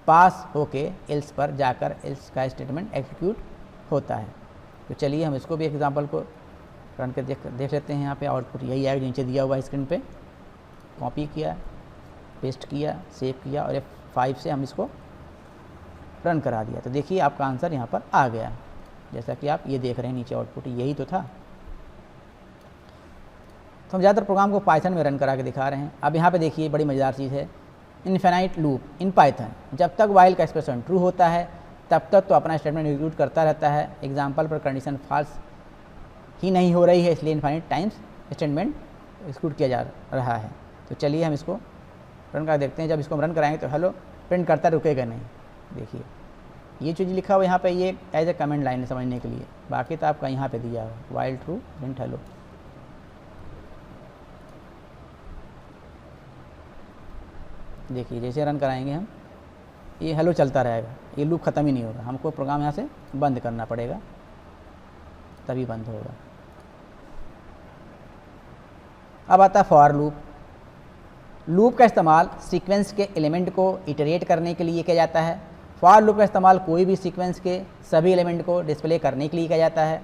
पास होके इल्स पर जाकर इल्स का स्टेटमेंट एग्जीक्यूट होता है। तो चलिए हम इसको भी एग्जांपल को रन कर देख लेते हैं। यहाँ पे आउटपुट यही आएगा जो नीचे दिया हुआ है स्क्रीन पे। कॉपी किया, पेस्ट किया, सेव किया और F5 से हम इसको रन करा दिया। तो देखिए आपका आंसर यहाँ पर आ गया, जैसा कि आप ये देख रहे हैं नीचे आउटपुट यही तो था। तो हम ज़्यादातर प्रोग्राम को पाइथन में रन करा के दिखा रहे हैं। अब यहाँ पे देखिए बड़ी मज़ेदार चीज़ है, इनफिनाइट लूप इन पाइथन। जब तक वाइल का एक्सप्रेशन ट्रू होता है तब तक तो अपना स्टेटमेंट एग्जीक्यूट करता रहता है। एग्जाम्पल पर कंडीशन फॉल्स ही नहीं हो रही है, इसलिए इनफाइनाइट टाइम्स स्टेटमेंट एग्जीक्यूट किया जा रहा है। तो चलिए हम इसको रन कर देखते हैं। जब इसको हम रन कराएंगे तो हेलो प्रिंट करता रुकेगा नहीं। देखिए ये चीज़ लिखा हुआ यहाँ पे, ये एज ए कमेंट लाइन है समझने के लिए, बाकी तो आपका यहाँ पे दिया हुआ वाइल ट्रू प्रिंट हेलो। देखिए जैसे रन कराएंगे हम, ये हेलो चलता रहेगा, ये लूप ख़त्म ही नहीं होगा। हमको प्रोग्राम यहाँ से बंद करना पड़ेगा, तभी बंद होगा। अब आता है फॉर लूप। लूप का इस्तेमाल सीक्वेंस के एलिमेंट को इटरेट करने के लिए किया जाता है। फॉर लूप का इस्तेमाल कोई भी सीक्वेंस के सभी एलिमेंट को डिस्प्ले करने के लिए किया जाता है।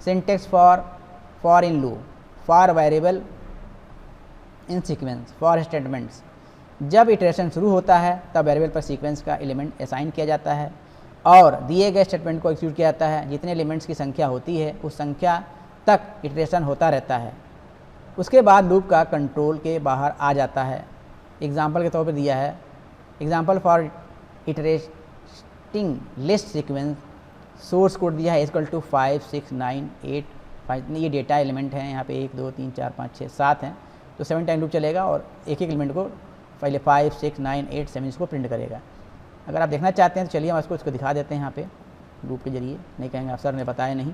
Syntax for in loop, for variable in sequence, for statements. जब इटरेशन शुरू होता है तब वेरिएबल पर सीक्वेंस का एलिमेंट असाइन किया जाता है और दिए गए स्टेटमेंट को एग्जीक्यूट किया जाता है। जितने एलिमेंट्स की संख्या होती है उस संख्या तक इटरेशन होता रहता है। उसके बाद लूप का कंट्रोल के बाहर आ जाता है। एग्जाम्पल के तौर पर दिया है, example for iterating list sequence, source code दिया है इक्वल टू 5 6 9 8 5। ये डेटा एलिमेंट हैं, यहाँ पे 1 2 3 4 5 6 7 हैं, तो 7 टाइम लूप चलेगा और एक एक एलिमेंट को पहले 5 6 9 8 7 इसको प्रिंट करेगा। अगर आप देखना चाहते हैं तो चलिए हम इसको दिखा देते हैं यहाँ पे लूप के जरिए, नहीं कहेंगे अफसर ने बताया नहीं।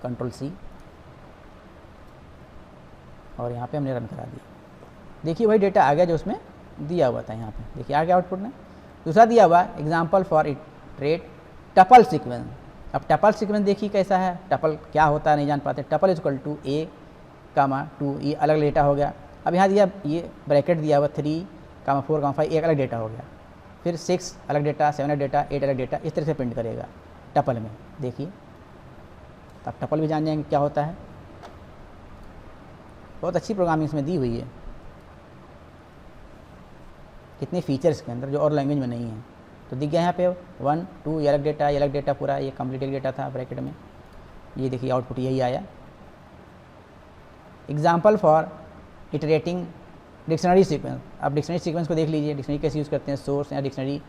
कंट्रोल C और यहाँ पे हमने रन करा दिया। देखिए वही डेटा आ गया जो उसमें दिया हुआ था। यहाँ पे देखिए आ गया आउटपुट में। दूसरा दिया हुआ example for iterate tuple sequence. अब टपल सीक्वेंस देखिए कैसा है, टपल क्या होता है नहीं जान पाते। टपल इक्वल टू A, 2, ये अलग डेटा हो गया। अब यहाँ दिया ये ब्रैकेट दिया हुआ 3, 4, 5, एक अलग डेटा हो गया। फिर 6 अलग डेटा, 7 अलग डेटा, 8 अलग डेटा, इस तरह से प्रिंट करेगा टपल में। देखिए अब टपल भी जान जाएंगे क्या होता है। बहुत अच्छी प्रोग्रामिंग इसमें दी हुई है, कितने फीचर्स के अंदर जो और लैंग्वेज में नहीं है। तो दिख गया यहाँ पे 1 2 ये अलग डेटा पूरा, ये कंप्लीट एक डेटा था ब्रैकेट में। ये देखिए आउटपुट यही आया। Example for iterating dictionary sequence. अब डिक्शनरी सीक्वेंस को देख लीजिए, डिक्शनरी कैसे यूज़ करते हैं। सोर्स या डिक्शनरी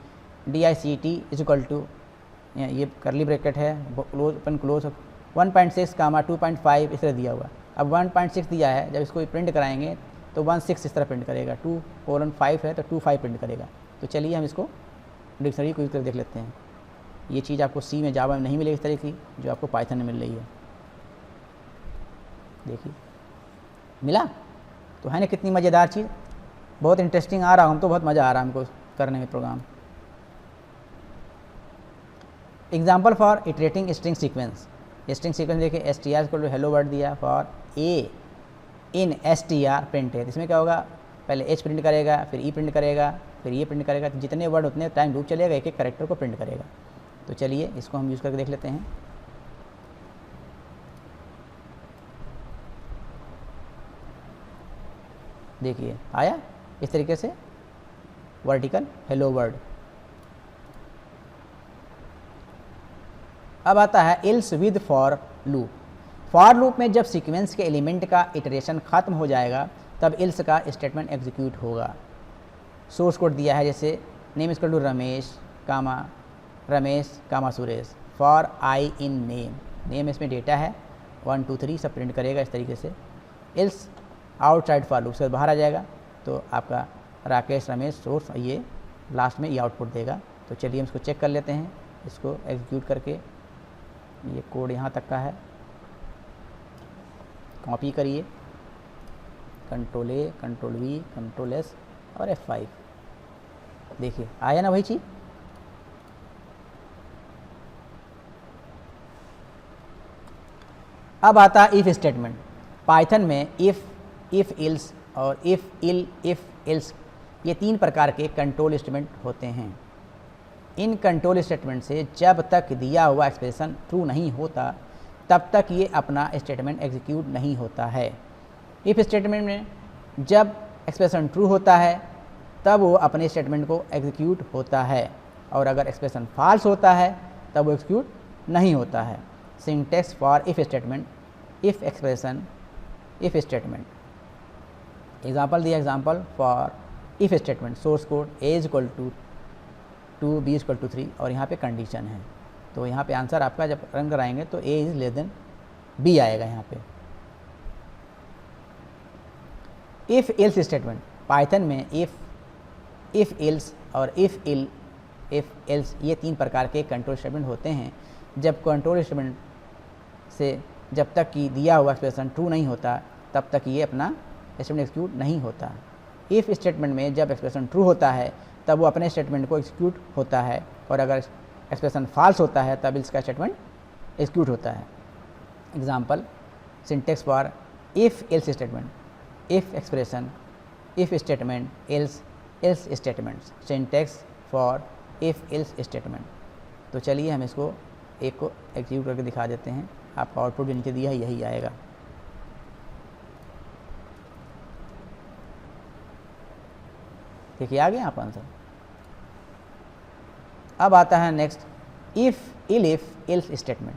DICT इक्वल टू, ये करली ब्रैकेट है, क्लोज ओपन क्लोज, 1.6, 2.5 इस तरह दिया हुआ। अब 1.6 दिया है, जब इसको प्रिंट कराएंगे तो 1.6 इस तरह प्रिंट करेगा। 2:5 है तो 2.5 प्रिंट करेगा। तो चलिए हम इसको डिक्शनरी को यूज़ कर देख लेते हैं। ये चीज़ आपको C में, जावा में नहीं मिलेगी इस तरह की जो आपको पाइथन में मिल रही है। देखिए मिला तो है ना, कितनी मज़ेदार चीज़, बहुत इंटरेस्टिंग आ रहा। हम तो बहुत मज़ा आ रहा है हमको करने में program. Example for iterating string sequence. String sequence देखिए str को हेलो वर्ड दिया, for A in str print है। इसमें क्या होगा, पहले H प्रिंट करेगा, फिर E प्रिंट करेगा, फिर ये प्रिंट करेगा। तो जितने वर्ड उतने टाइम लूप चलेगा, एक एक कैरेक्टर को प्रिंट करेगा। तो चलिए इसको हम यूज़ करके देख लेते हैं। देखिए आया इस तरीके से वर्टिकल हेलो वर्ड। अब आता है ills with for loop. For loop में जब सीक्वेंस के एलिमेंट का इटरेशन खत्म हो जाएगा तब इल्स का स्टेटमेंट एग्जीक्यूट होगा। सोर्स कोड दिया है जैसे name equal to Ramesh comma Suresh, for I in name. Name इसमें डेटा है 1 2 3 सब प्रिंट करेगा इस तरीके से। इल्स आउटसाइड फॉर लूप से बाहर आ जाएगा तो आपका राकेश रमेश सोर्स, ये लास्ट में ये आउटपुट देगा। तो चलिए हम इसको चेक कर लेते हैं, इसको एग्जीक्यूट करके। ये कोड यहाँ तक का है, कॉपी करिए, control A, control V, control S और F5। देखिए आया ना वही चीज़। अब आता है इफ़ स्टेटमेंट। पाइथन में इफ़ इल्स और इफ़ एल्स ये 3 प्रकार के कंट्रोल स्टेटमेंट होते हैं। इन कंट्रोल स्टेटमेंट से जब तक दिया हुआ एक्सप्रेशन ट्रू नहीं होता तब तक ये अपना स्टेटमेंट एग्जीक्यूट नहीं होता है। इफ़ स्टेटमेंट में जब एक्सप्रेशन ट्रू होता है तब वो अपने स्टेटमेंट को एग्जीक्यूट होता है, और अगर एक्सप्रेशन फॉल्स होता है तब वो एग्जीक्यूट नहीं होता है। Syntax for if statement, if expression, if statement. Example दिया, example for if statement, source code a equal to 2 b equal to 3, और यहाँ पे कंडीशन है। तो यहाँ पे आंसर आपका जब रन कराएंगे तो a is less than b आएगा यहाँ पे। इफ़ एल्स स्टेटमेंट, पाइथन में इफ़ एल्स और इफ़ एल्स ये 3 प्रकार के कंट्रोल स्टेटमेंट होते हैं। जब कंट्रोल स्टेटमेंट से जब तक कि दिया हुआ एक्सप्रेशन ट्रू नहीं होता तब तक ये अपना स्टेटमेंट एग्जीक्यूट नहीं होता। इफ़ स्टेटमेंट में जब एक्सप्रेशन ट्रू होता है तब वो अपने स्टेटमेंट को एग्जीक्यूट होता है, और अगर एक्सप्रेशन फॉल्स होता है तब इसका स्टेटमेंट एग्जीक्यूट होता है। Example, syntax for if else statement, if expression, if statement, else statements. Syntax for if else statement. तो चलिए हम इसको एक को एग्जीक्यूट करके दिखा देते हैं। आपका आउटपुट जो नीचे दिया है यही आएगा। देखिए आ गया आप आंसर। अब आता है next if else statement.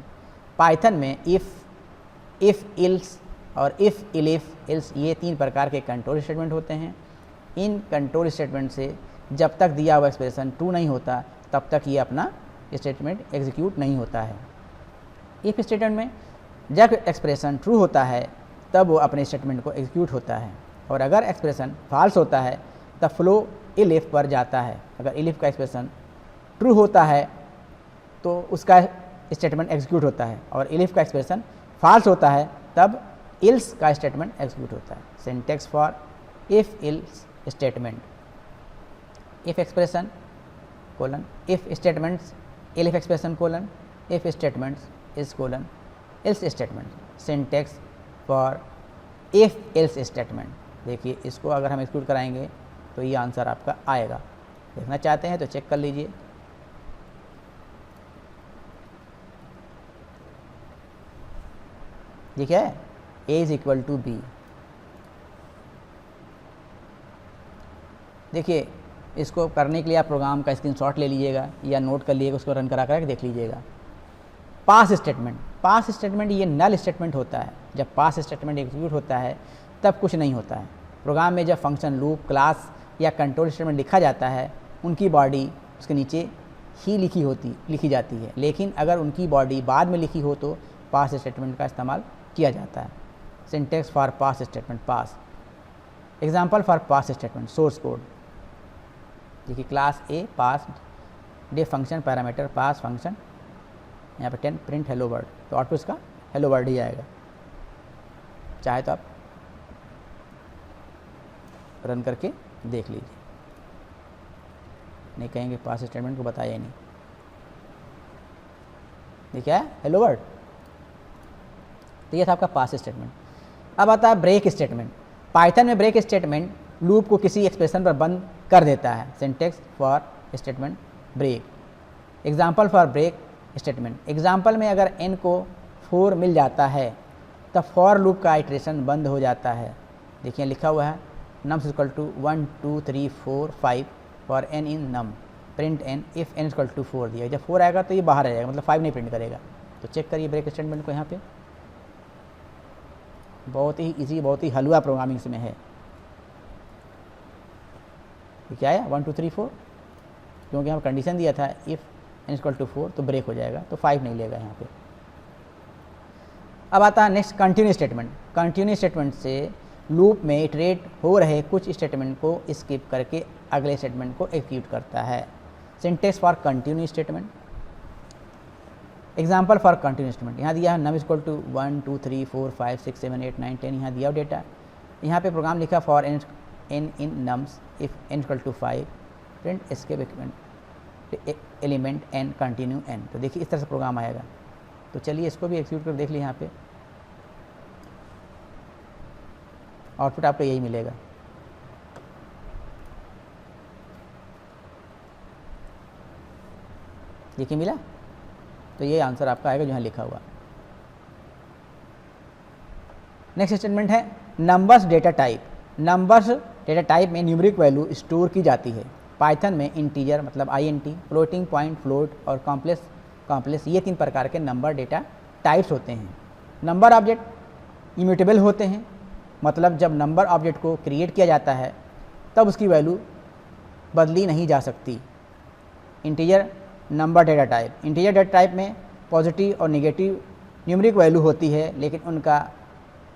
Python में इफ़ एल्स और इफ़ एल्स ये 3 प्रकार के कंट्रोल स्टेटमेंट होते हैं। इन कंट्रोल स्टेटमेंट से जब तक दिया हुआ एक्सप्रेशन ट्रू नहीं होता तब तक ये अपना स्टेटमेंट एग्जीक्यूट नहीं होता है। इफ़ स्टेटमेंट में जब एक्सप्रेशन ट्रू होता है तब वो अपने स्टेटमेंट को एग्जीक्यूट होता है, और अगर एक्सप्रेशन फॉल्स होता है तब फ्लो इलिफ पर जाता है। अगर इलिफ का एक्सप्रेशन ट्रू होता है तो उसका स्टेटमेंट एग्जीक्यूट होता है, और इलिफ का एक्सप्रेशन फॉल्स होता है तब इल्स का स्टेटमेंट एग्जीक्यूट होता है। Syntax for if else statement, if expression colon if statements, elif expression colon if statements is colon else statement. Syntax for if else statement. देखिए इसको अगर हम एग्जीक्यूट कराएंगे तो ये आंसर आपका आएगा। देखना चाहते हैं तो चेक कर लीजिए। ठीक है, a is equal to b। देखिए इसको करने के लिए आप प्रोग्राम का स्क्रीनशॉट ले लीजिएगा या नोट कर लीजिएगा, उसको रन करा कर देख लीजिएगा। पास स्टेटमेंट ये नल स्टेटमेंट होता है। जब पास स्टेटमेंट एग्जीक्यूट होता है तब कुछ नहीं होता है। प्रोग्राम में जब फंक्शन, लूप, क्लास या कंट्रोल स्टेटमेंट लिखा जाता है उनकी बॉडी उसके नीचे ही लिखी जाती है, लेकिन अगर उनकी बॉडी बाद में लिखी हो तो पास स्टेटमेंट का इस्तेमाल किया जाता है। Syntax for pass statement, pass. Example for pass statement, source code. देखिए class A pass def function parameter pass function, यहाँ पे 10 प्रिंट हेलो वर्ड, तो आउटपुट इसका हेलो वर्ड ही आएगा। चाहे तो आप रन करके देख लीजिए, नहीं कहेंगे पास स्टेटमेंट को बताया ही नहीं। ये क्या है, हेलो वर्ड। तो ये था आपका पास स्टेटमेंट। अब आता है ब्रेक स्टेटमेंट। पाइथन में ब्रेक स्टेटमेंट लूप को किसी एक्सप्रेशन पर बंद कर देता है। Syntax for statement break. Example for break statement. Example में अगर n को 4 मिल जाता है तब फॉर लूप का आइट्रेशन बंद हो जाता है। देखिए लिखा हुआ है nums equal to 1 2 3 4 5 for n in num print n if n equal to 4 दिया। जब 4 आएगा तो ये बाहर आ जाएगा, मतलब 5 नहीं प्रिंट करेगा। तो चेक करिए ब्रेक स्टेटमेंट को। यहाँ पे बहुत ही ईजी, बहुत ही हलवा प्रोग्रामिंग इसमें है। ये क्या है 1 2 3 4, क्योंकि यहाँ कंडीशन दिया था इफ़ n इक्वल टू 4 तो ब्रेक हो जाएगा, तो 5 नहीं लेगा यहाँ पे। अब आता है next continue statement. Continue statement से लूप में इटरेट हो रहे कुछ स्टेटमेंट को स्किप करके अगले स्टेटमेंट को एग्जीक्यूट करता है। Syntax for continue statement. Example for continue statement यहाँ दिया है num इक्वल टू 1 2 3 4 5 6 7 8 9 10। यहाँ दिया डेटा, यहाँ पे प्रोग्राम लिखा for n in nums if n equal to 5 print escape element n continue n। तो देखिए इस तरह से प्रोग्राम आएगा। तो चलिए इसको भी एग्जीक्यूट कर देख लीजिए। यहाँ पे आउटपुट आपको यही मिलेगा। देखिए मिला, तो ये आंसर आपका आएगा जो यहाँ लिखा हुआ। नेक्स्ट स्टेटमेंट है numbers data type. Numbers data type में न्यूमेरिक वैल्यू स्टोर की जाती है। पाइथन में इंटीजर मतलब INT, फ्लोटिंग पॉइंट फ्लोट और कॉम्प्लेक्स ये 3 प्रकार के नंबर डेटा टाइप्स होते हैं। नंबर ऑब्जेक्ट इम्यूटेबल होते हैं, मतलब जब नंबर ऑब्जेक्ट को क्रिएट किया जाता है तब उसकी वैल्यू बदली नहीं जा सकती। Integer number data type. Integer data type में पॉजिटिव और नेगेटिव न्यूमेरिक वैल्यू होती है, लेकिन उनका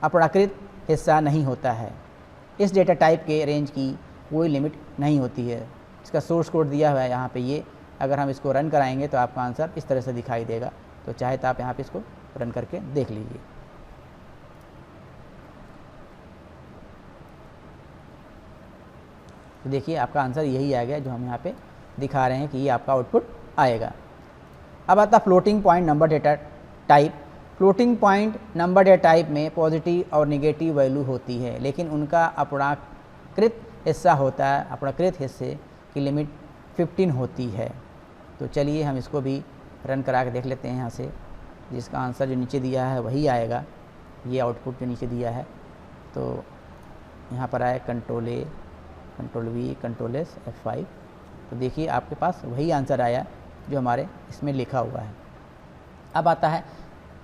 अपूर्णाकृत हिस्सा नहीं होता है। इस डेटा टाइप के रेंज की कोई लिमिट नहीं होती है। इसका सोर्स कोड दिया हुआ है यहाँ पे, ये अगर हम इसको रन कराएंगे तो आपका आंसर इस तरह से दिखाई देगा। तो चाहे तो आप यहाँ पे इसको रन करके देख लीजिए। तो देखिए आपका आंसर यही आ गया जो हम यहाँ पे दिखा रहे हैं कि ये आपका आउटपुट आएगा। अब आता floating point number data type. Floating point number data type में पॉजिटिव और नेगेटिव वैल्यू होती है, लेकिन उनका अपूर्णाकृत हिस्सा होता है। अपूर्णाकृत हिस्से की लिमिट 15 होती है। तो चलिए हम इसको भी रन करा के देख लेते हैं यहाँ से, जिसका आंसर जो नीचे दिया है वही आएगा। ये आउटपुट जो नीचे दिया है, तो यहाँ पर आए control A, control V, control S, F5। तो देखिए आपके पास वही आंसर आया जो हमारे इसमें लिखा हुआ है। अब आता है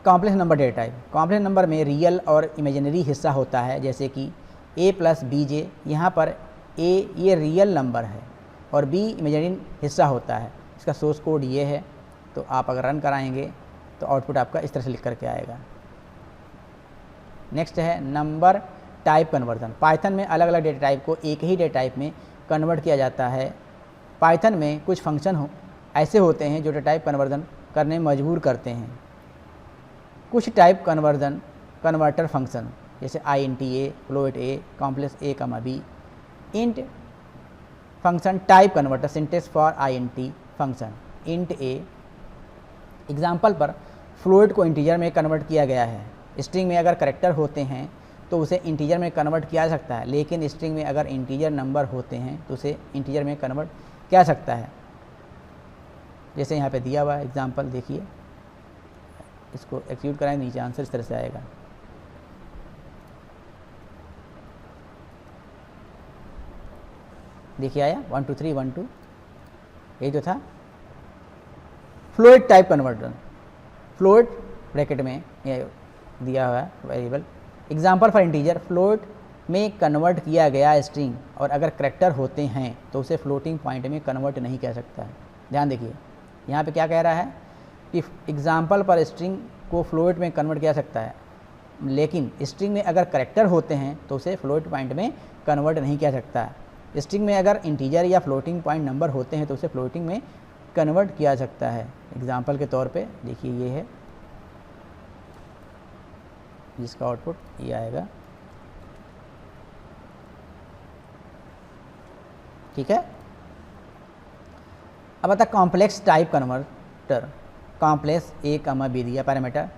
complex number data type. Complex number में रियल और इमेजिनरी हिस्सा होता है, जैसे कि A + BJ। यहाँ पर A ये रियल नंबर है और B इमेजिनरी हिस्सा होता है। इसका सोर्स कोड ये है। तो आप अगर रन कराएंगे तो आउटपुट आपका इस तरह से लिख करके आएगा। नेक्स्ट है नंबर टाइप कन्वर्जन। पाइथन में अलग अलग डेटा टाइप को एक ही डेटा टाइप में कन्वर्ट किया जाता है। पाइथन में कुछ फंक्शन ऐसे होते हैं जो डेटा टाइप कन्वर्जन करने में मजबूर करते हैं। कुछ टाइप कन्वर्टर फंक्शन जैसे INT A, float A, complex A, B। Int function type converter syntax for INT function int A। Example पर फ्लोट को इंटीजर में कन्वर्ट किया गया है। स्ट्रिंग में अगर करैक्टर होते हैं तो उसे इंटीजर में कन्वर्ट किया जा सकता है, लेकिन स्ट्रिंग में अगर इंटीजर नंबर होते हैं तो उसे इंटीजर में कन्वर्ट किया जा सकता है। जैसे यहाँ पे दिया हुआ है एग्जाम्पल, देखिए इसको एक्सिक्यूट कराएंगे, नीचे आंसर इस तरह से आएगा। देखिए आया 1 2 3 1 2। ये जो था float type converter. Float bracket में ये दिया हुआ है variable. Example for integer, float में कन्वर्ट किया गया स्ट्रिंग और अगर करैक्टर होते हैं तो उसे फ्लोटिंग पॉइंट में कन्वर्ट नहीं किया सकता है। ध्यान देखिए यहाँ पे क्या कह रहा है कि एग्जाम्पल पर स्ट्रिंग को फ्लोट में कन्वर्ट किया सकता है, लेकिन स्ट्रिंग में अगर करैक्टर होते हैं तो उसे फ्लोट पॉइंट में कन्वर्ट नहीं किया सकता है। स्ट्रिंग में अगर इंटीजर या फ्लोटिंग पॉइंट नंबर होते हैं तो उसे फ्लोटिंग में कन्वर्ट किया सकता है। एग्जाम्पल के तौर पे देखिए ये है जिसका आउटपुट ये आएगा। ठीक है। अब आता complex type converter. Complex A, B दिया पैरामीटर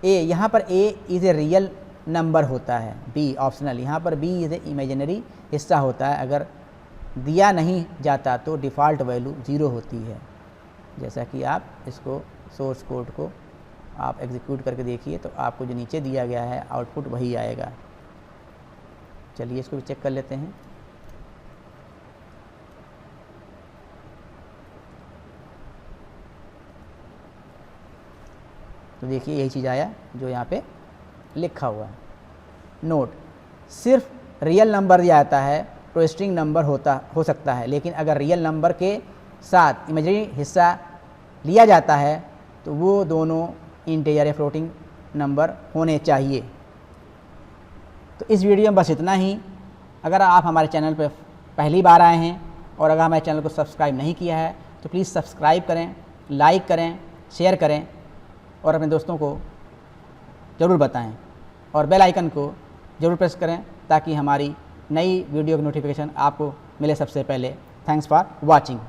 A। यहाँ पर A is a real number होता है, B ऑप्शनल। यहाँ पर B इज़ ए इमेजिनरी हिस्सा होता है। अगर दिया नहीं जाता तो डिफ़ॉल्ट वैल्यू 0 होती है। जैसा कि आप इसको सोर्स कोड को आप एग्जीक्यूट करके देखिए तो आपको जो नीचे दिया गया है आउटपुट वही आएगा। चलिए इसको भी चेक कर लेते हैं। तो देखिए यही चीज़ आया जो यहाँ पे लिखा हुआ है। नोट, सिर्फ रियल नंबर दिया जाता है तो स्ट्रिंग नंबर हो सकता है, लेकिन अगर रियल नंबर के साथ इमेजिनरी हिस्सा लिया जाता है तो वो दोनों इंटीजर या फ्लोटिंग नंबर होने चाहिए। तो इस वीडियो में बस इतना ही। अगर आप हमारे चैनल पर पहली बार आए हैं और अगर हमारे चैनल को सब्सक्राइब नहीं किया है तो प्लीज़ सब्सक्राइब करें, लाइक करें, शेयर करें और अपने दोस्तों को ज़रूर बताएं और बेल आइकन को ज़रूर प्रेस करें ताकि हमारी नई वीडियो की नोटिफिकेशन आपको मिले सबसे पहले। Thanks for watching.